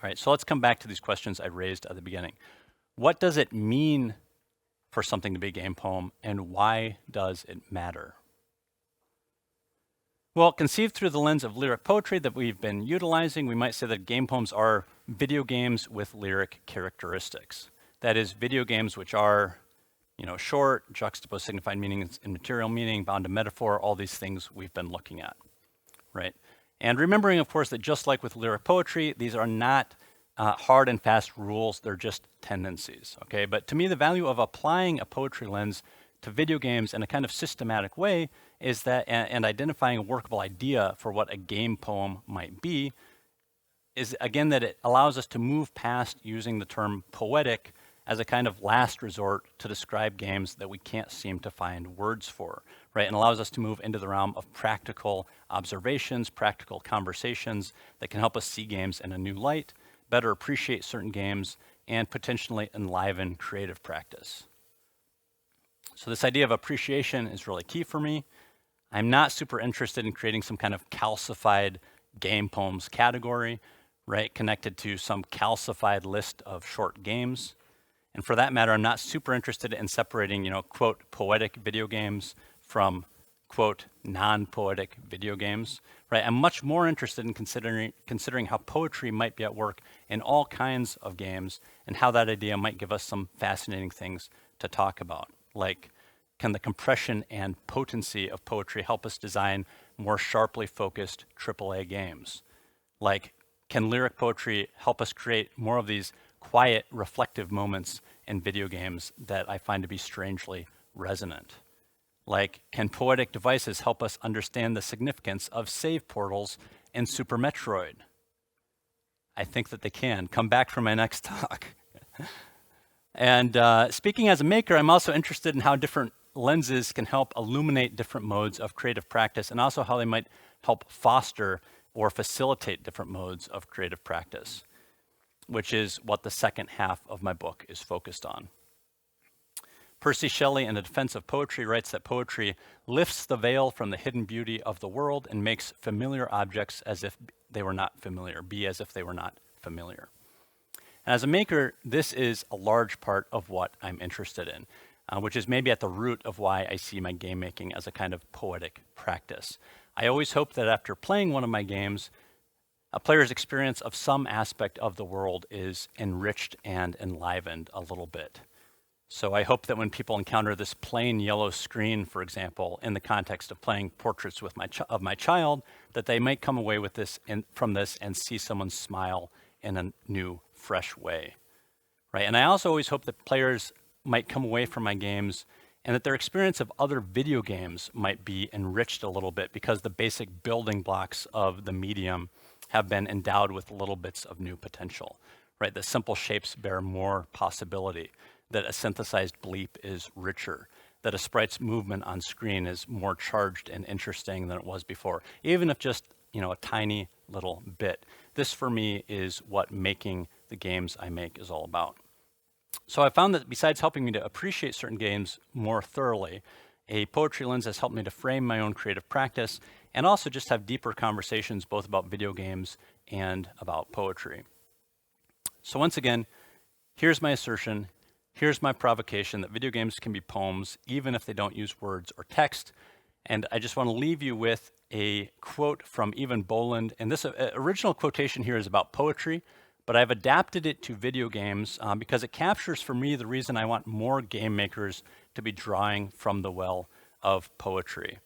All right, so let's come back to these questions I raised at the beginning. What does it mean for something to be a game poem, and why does it matter? Well, conceived through the lens of lyric poetry that we've been utilizing, we might say that game poems are video games with lyric characteristics. That is, video games which are short, juxtaposed signified meanings and material meaning, bound to metaphor, all these things we've been looking at, right? And remembering, of course, that just like with lyric poetry, these are not hard and fast rules, they're just tendencies, okay? But to me, the value of applying a poetry lens to video games in a kind of systematic way is that, and identifying a workable idea for what a game poem might be, is again that it allows us to move past using the term poetic as a kind of last resort to describe games that we can't seem to find words for, right? And allows us to move into the realm of practical observations, practical conversations that can help us see games in a new light, better appreciate certain games, and potentially enliven creative practice. So this idea of appreciation is really key for me. I'm not super interested in creating some kind of calcified game poems category, right, connected to some calcified list of short games. And for that matter, I'm not super interested in separating, quote, poetic video games from, quote, non-poetic video games, right? I'm much more interested in considering how poetry might be at work in all kinds of games and how that idea might give us some fascinating things to talk about. Like, can the compression and potency of poetry help us design more sharply focused AAA games? Like, can lyric poetry help us create more of these quiet, reflective moments in video games that I find to be strangely resonant? Like, can poetic devices help us understand the significance of save portals in Super Metroid? I think that they can. Come back for my next talk. And speaking as a maker, I'm also interested in how different lenses can help illuminate different modes of creative practice and also how they might help foster or facilitate different modes of creative practice, which is what the second half of my book is focused on. Percy Shelley, in A Defense of Poetry, writes that poetry lifts the veil from the hidden beauty of the world and makes familiar objects as if they were not familiar, be as if they were not familiar. And as a maker, this is a large part of what I'm interested in, which is maybe at the root of why I see my game making as a kind of poetic practice. I always hope that after playing one of my games, a player's experience of some aspect of the world is enriched and enlivened a little bit. So I hope that when people encounter this plain yellow screen, for example, in the context of playing portraits with my child, that they might come away with this from this and see someone smile in a new, fresh way, right? And I also always hope that players might come away from my games and that their experience of other video games might be enriched a little bit because the basic building blocks of the medium have been endowed with little bits of new potential, right? The simple shapes bear more possibility, that a synthesized bleep is richer, that a sprite's movement on screen is more charged and interesting than it was before, even if just, a tiny little bit. This for me is what making the games I make is all about. So I found that besides helping me to appreciate certain games more thoroughly, a poetry lens has helped me to frame my own creative practice and also just have deeper conversations both about video games and about poetry. So once again, here's my assertion, here's my provocation that video games can be poems even if they don't use words or text. And I just want to leave you with a quote from Evan Boland. And this original quotation here is about poetry, but I've adapted it to video games because it captures for me the reason I want more game makers to be drawing from the well of poetry.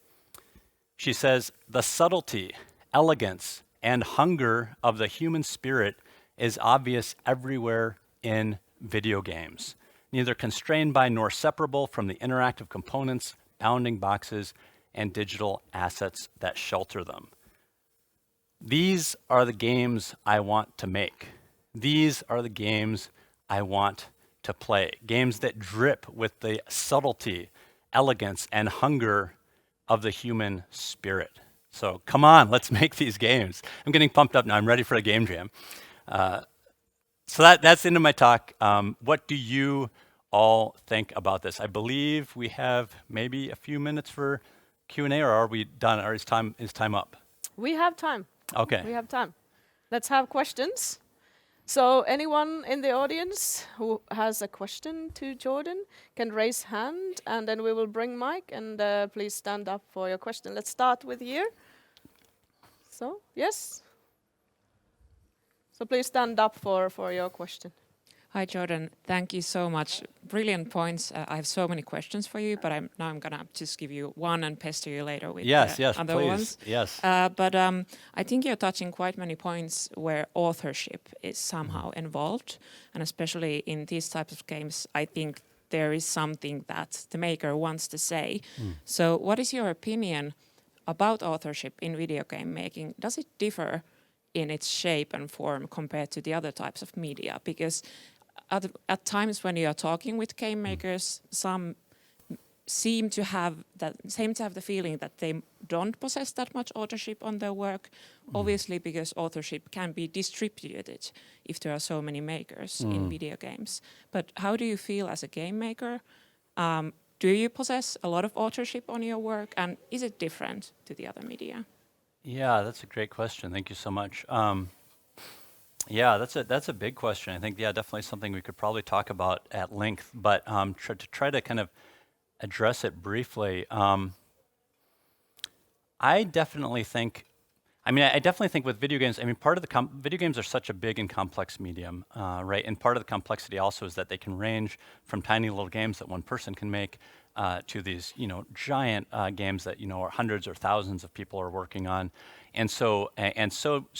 She says, "The subtlety, elegance, and hunger of the human spirit is obvious everywhere in video games, neither constrained by nor separable from the interactive components, bounding boxes, and digital assets that shelter them. These are the games I want to make. These are the games I want to play. Games that drip with the subtlety, elegance, and hunger of the human spirit." So come on, let's make these games. I'm getting pumped up now. I'm ready for a game jam. So that's the end of my talk. What do you all think about this? I believe we have maybe a few minutes for Q&A, or are we done? Or is time up?
We have time.
Okay.
We have time. Let's have questions. So anyone in the audience who has a question to Jordan can raise hand, and then we will bring mic, and please stand up for your question. Let's start with here. So, yes? So please stand up for your question.
Hi, Jordan. Thank you so much. Brilliant points. I have so many questions for you, but now I'm gonna just give you one and pester you later with
Yes,
the
yes,
other
please.
ones.
Yes.
But I think you're touching quite many points where authorship is somehow involved, and especially in these types of games, I think there is something that the maker wants to say. So, what is your opinion about authorship in video game making? Does it differ in its shape and form compared to the other types of media? Because at times when you are talking with game makers, some seem to have the feeling that they don't possess that much authorship on their work, obviously because authorship can be distributed if there are so many makers in video games. But how do you feel as a game maker? Do you possess a lot of authorship on your work, and is it different to the other media?
Yeah, that's a great question. Thank you so much. Yeah, that's a big question. I think, yeah, definitely something we could probably talk about at length. But to try to kind of address it briefly, I definitely think. I definitely think with video games. I mean, part of the video games are such a big and complex medium, right? And part of the complexity also is that they can range from tiny little games that one person can make to these, giant games that are hundreds or thousands of people are working on, and so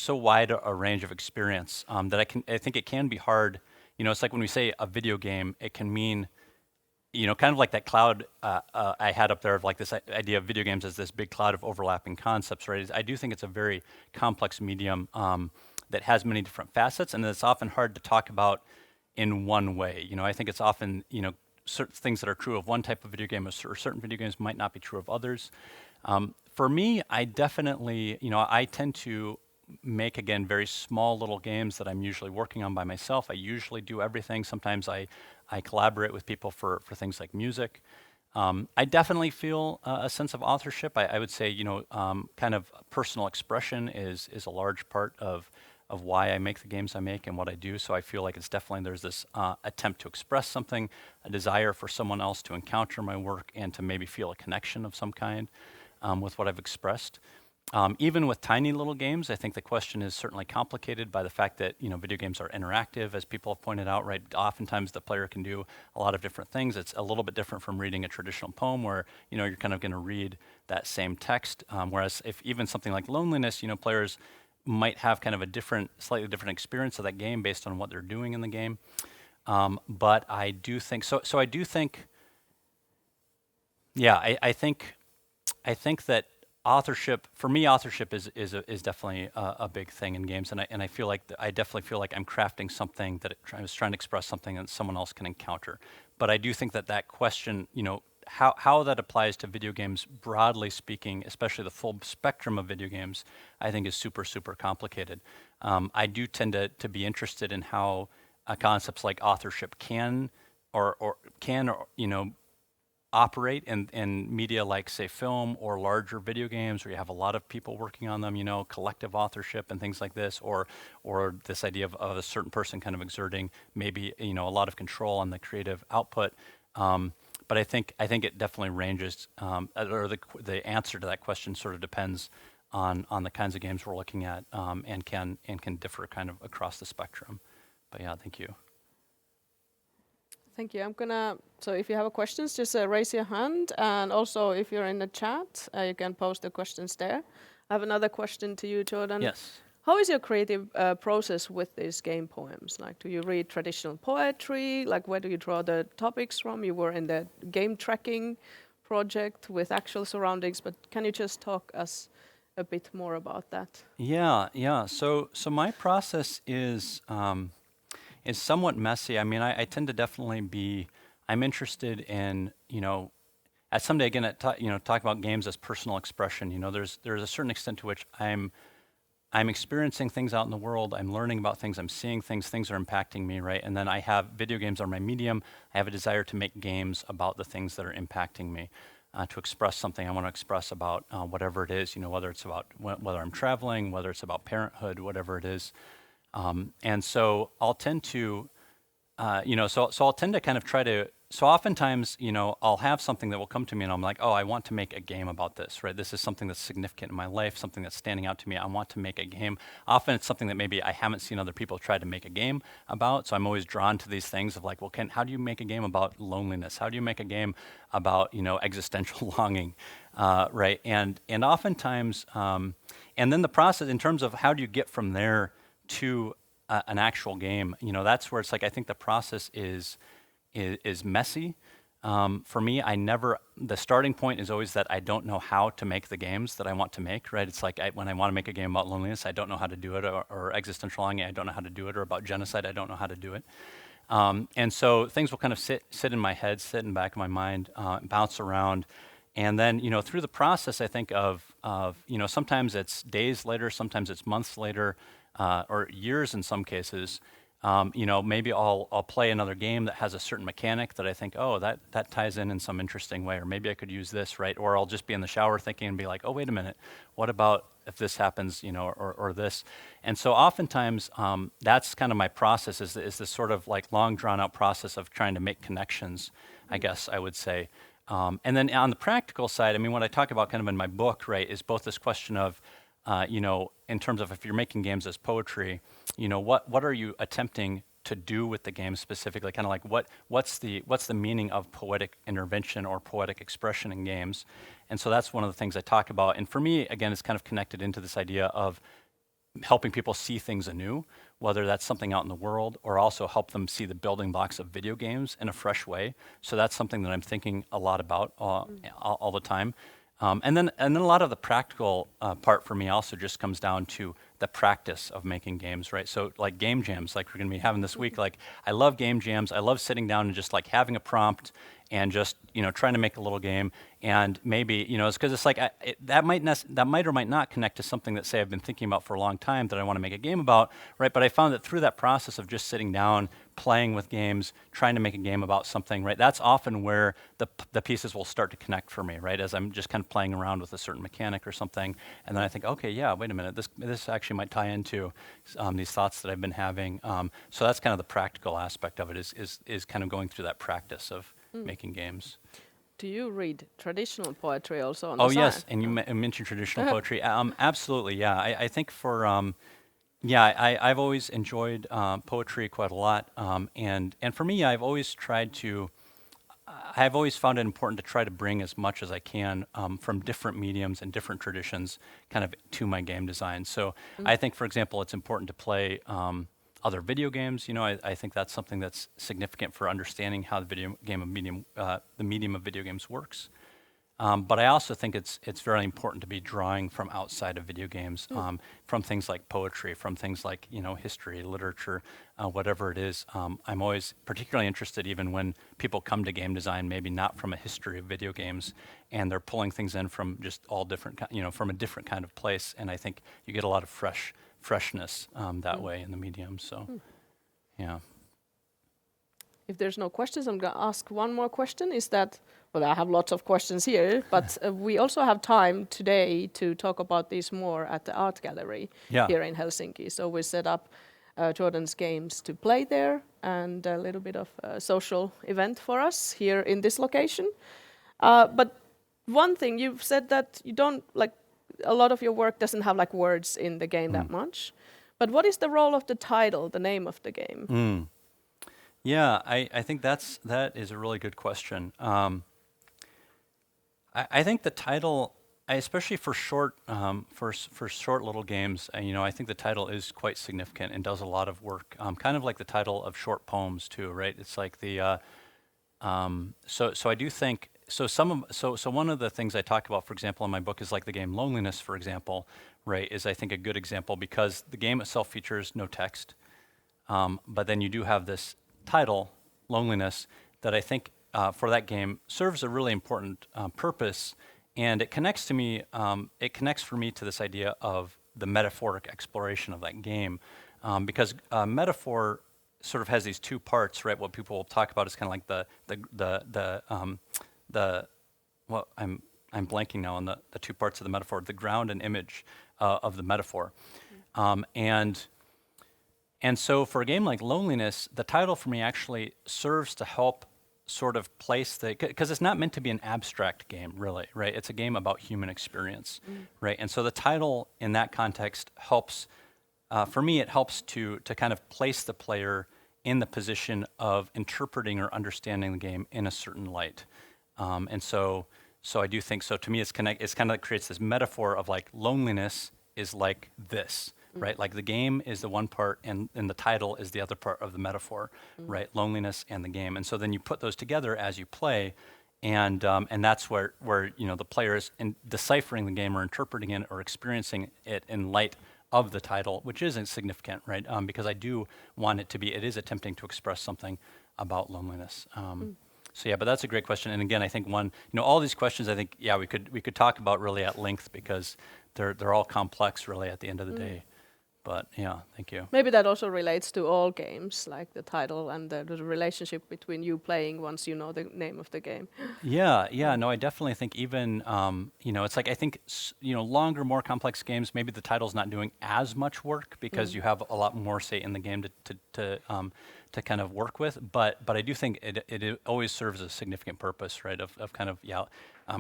wide a range of experience that I think it can be hard. It's like when we say a video game, it can mean kind of like that cloud I had up there of like this idea of video games as this big cloud of overlapping concepts, right? I do think it's a very complex medium that has many different facets, and it's often hard to talk about in one way. I think it's often, certain things that are true of one type of video game or certain video games might not be true of others. For me, I definitely, I tend to make, again, very small little games that I'm usually working on by myself. I usually do everything. Sometimes I collaborate with people for things like music. I definitely feel a sense of authorship. I would say, kind of personal expression is a large part of why I make the games I make and what I do. So I feel like it's definitely, there's this attempt to express something, a desire for someone else to encounter my work and to maybe feel a connection of some kind with what I've expressed. Even with tiny little games, I think the question is certainly complicated by the fact that video games are interactive, as people have pointed out. Right, oftentimes the player can do a lot of different things. It's a little bit different from reading a traditional poem, where you're kind of going to read that same text. Whereas if even something like Loneliness, players might have kind of a slightly different experience of that game based on what they're doing in the game. But I do think so. So I do think, yeah, I think that authorship, for me, authorship is definitely a big thing in games, and I feel like I definitely feel like I'm crafting something that I was trying to express something that someone else can encounter. But I do think that question, how that applies to video games broadly speaking, especially the full spectrum of video games, I think is super complicated. I do tend to be interested in how concepts like authorship can operate in media like, say, film or larger video games where you have a lot of people working on them, collective authorship and things like this, or this idea of a certain person kind of exerting maybe a lot of control on the creative output. But I think it definitely ranges, or the answer to that question sort of depends on the kinds of games we're looking at, and can differ kind of across the spectrum. But yeah, thank you.
Thank you. So if you have questions, just raise your hand. And also, if you're in the chat, you can post the questions there. I have another question to you, Jordan.
Yes.
How is your creative process with these game poems? Like, do you read traditional poetry? Like, where do you draw the topics from? You were in the game tracking project with actual surroundings, but can you just talk us a bit more about that?
Yeah. So my process is somewhat messy. I mean, I tend to definitely I'm interested in, at someday again, talk about games as personal expression. There's a certain extent to which I'm experiencing things out in the world. I'm learning about things. I'm seeing things are impacting me, right? And then I have video games are my medium. I have a desire to make games about the things that are impacting me, to express something I want to express about whatever it is, whether it's about whether I'm traveling, whether it's about parenthood, whatever it is. And so I'll tend to, so I'll tend to kind of try to so oftentimes, I'll have something that will come to me and I'm like, oh, I want to make a game about this, right? This is something that's significant in my life, something that's standing out to me. I want to make a game. Often it's something that maybe I haven't seen other people try to make a game about. So I'm always drawn to these things of like, well, how do you make a game about loneliness? How do you make a game about, existential longing, right? And oftentimes, and then the process in terms of how do you get from there to an actual game, that's where it's like, I think the process is messy. For me, the starting point is always that I don't know how to make the games that I want to make, right? It's like when I want to make a game about loneliness, I don't know how to do it, or existential longing, I don't know how to do it, or about genocide, I don't know how to do it. And so things will kind of sit in my head, sit in the back of my mind, bounce around. And then, through the process, I think of sometimes it's days later, sometimes it's months later, or years in some cases. Maybe I'll play another game that has a certain mechanic that I think, oh, that ties in some interesting way, or maybe I could use this, right? Or I'll just be in the shower thinking and be like, oh, wait a minute, what about if this happens, or this? And so oftentimes that's kind of my process is this sort of like long drawn out process of trying to make connections, I guess I would say. And then on the practical side, I mean, what I talk about kind of in my book, right, is both this question of, in terms of if you're making games as poetry, what are you attempting to do with the game specifically? Kind of like what's the meaning of poetic intervention or poetic expression in games? And so that's one of the things I talk about. And for me, again, it's kind of connected into this idea of helping people see things anew, whether that's something out in the world or also help them see the building blocks of video games in a fresh way. So that's something that I'm thinking a lot about all the time. And then a lot of the practical part for me also just comes down to the practice of making games, right? So like game jams, like we're going to be having this week, like I love game jams. I love sitting down and just like having a prompt and just trying to make a little game. And maybe it's because it's like that might or might not connect to something that say I've been thinking about for a long time that I want to make a game about, right? But I found that through that process of just sitting down, playing with games, trying to make a game about something, right? That's often where the pieces will start to connect for me, right? As I'm just kind of playing around with a certain mechanic or something, and then I think, okay, yeah, wait a minute, this actually might tie into these thoughts that I've been having. So that's kind of the practical aspect of it is kind of going through that practice of making games.
Do you read traditional poetry also on the
Oh
side?
yes, and you mentioned traditional poetry. Absolutely, yeah. I think for I've always enjoyed poetry quite a lot, and for me, I've always found it important to try to bring as much as I can from different mediums and different traditions kind of to my game design. So I think, for example, it's important to play other video games. I think that's something that's significant for understanding how the medium of video games works. But I also think it's very important to be drawing from outside of video games, from things like poetry, from things like history, literature, whatever it is. I'm always particularly interested, even when people come to game design, maybe not from a history of video games, and they're pulling things in from just all different, from a different kind of place. And I think you get a lot of freshness that way in the medium. So, yeah.
If there's no questions, I'm going to ask one more question. Is that, well, I have lots of questions here, but we also have time today to talk about these more at the art gallery here in Helsinki. So we set up Jordan's games to play there and a little bit of a social event for us here in this location. But one thing, you've said that you don't, like, a lot of your work doesn't have like words in the game that much. But what is the role of the title, the name of the game?
Yeah, I think that is a really good question. I think the title, especially for short little games, I think the title is quite significant and does a lot of work. Kind of like the title of short poems too, right? It's like the so I do think so. So one of the things I talk about, for example, in my book is like the game Loneliness, for example, right? Is I think a good example because the game itself features no text, but then you do have this title, Loneliness, that I think for that game serves a really important purpose, and it connects to me. It connects for me to this idea of the metaphoric exploration of that game, because metaphor sort of has these two parts, right? What people will talk about is kind of like well, I'm blanking now on the two parts of the metaphor: the ground and image of the metaphor, And so for a game like Loneliness, the title for me actually serves to help sort of place the, because it's not meant to be an abstract game, really, right? It's a game about human experience, right? And so the title in that context helps, for me, it helps to kind of place the player in the position of interpreting or understanding the game in a certain light. And so I do think, so to me, it's kind of creates this metaphor of like loneliness is like this, right? Like the game is the one part and the title is the other part of the metaphor, right? Loneliness and the game. And so then you put those together as you play, and that's where the player is deciphering the game or interpreting it or experiencing it in light of the title, which isn't significant, right? Because I do want it to be, it is attempting to express something about loneliness. So yeah, but that's a great question. And again, I think all these questions, I think, yeah, we could talk about really at length because they're all complex really at the end of the day. But yeah, thank you.
Maybe that also relates to all games, like the title and the relationship between you playing once you know the name of the game.
Yeah, no, I definitely think even, it's like I think, longer, more complex games, maybe the title's not doing as much work because you have a lot more, say, in the game to kind of work with. But I do think it always serves a significant purpose, right, of kind of,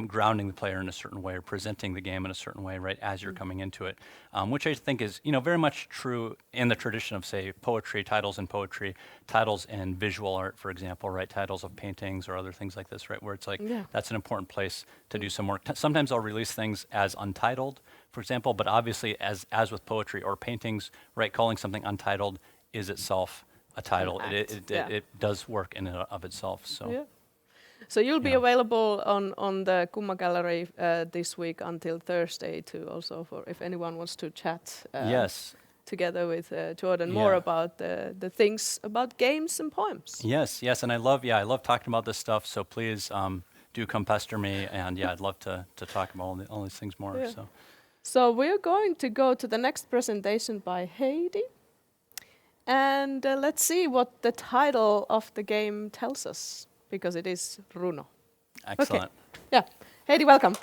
grounding the player in a certain way or presenting the game in a certain way, right, as you're coming into it, which I think is, very much true in the tradition of, say, poetry, titles in visual art, for example, right, titles of paintings or other things like this, right, where it's like, that's an important place to do some work. Sometimes I'll release things as untitled, for example, but obviously as with poetry or paintings, right, calling something untitled is itself a title. It does work in and of itself, so.
Yeah. So you'll be available on the Kumma Gallery this week until Thursday too, also for if anyone wants to chat together with Jordan more about the things about games and poems.
Yes, and I love talking about this stuff. So please do come pester me, and I'd love to talk about all these things more.
Yeah. So we're going to go to the next presentation by Heidi, and let's see what the title of the game tells us. Because it is Runo.
Excellent.
Okay. Yeah. Heidi, welcome.